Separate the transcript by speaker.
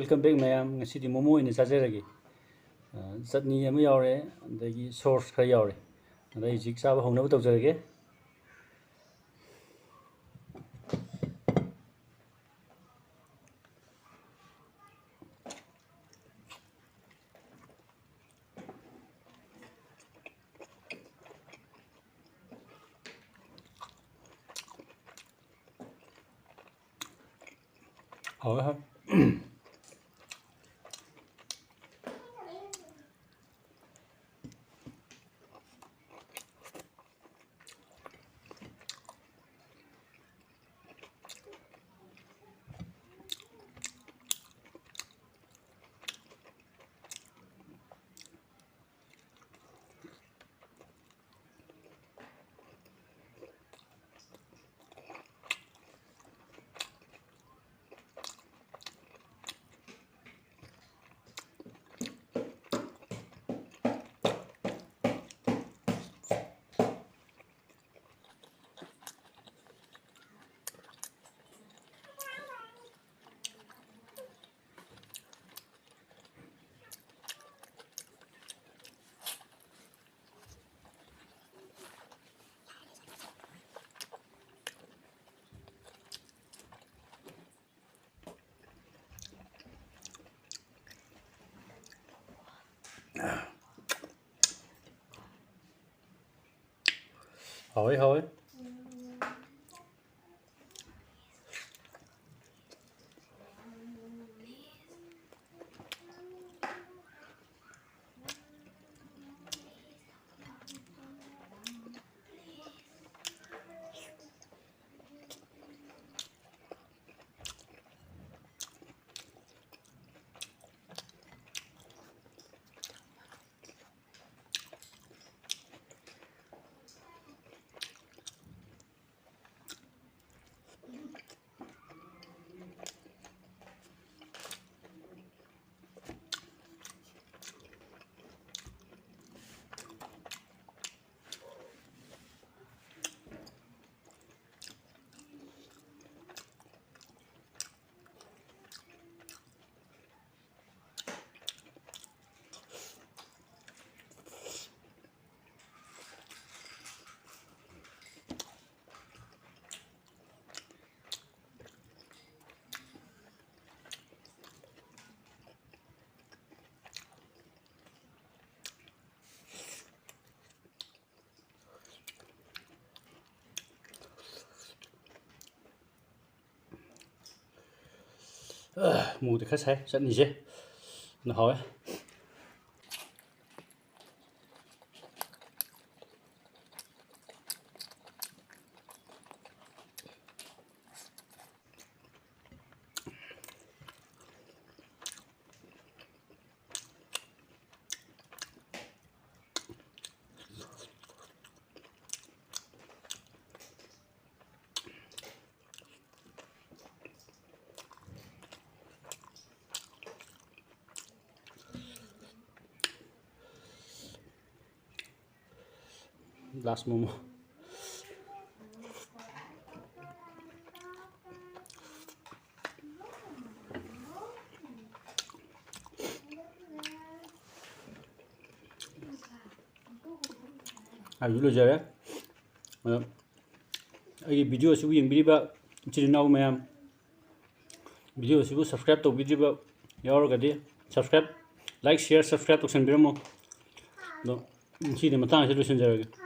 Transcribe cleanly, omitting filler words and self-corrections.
Speaker 1: Welcome back mayam ngasi momo ina chajeragi chutney ama yaure adagi sauce khara yaure adai jik chaba hongnaba tawjarage hawe hawe mù thì khá sai chutney je nó hawe last momo ayu jare ai video su yingbiriba chirinaw mayam video su subscribe to bidriba yauragadi subscribe like share subscribe to sanbiramo do chide matang se lusin jarage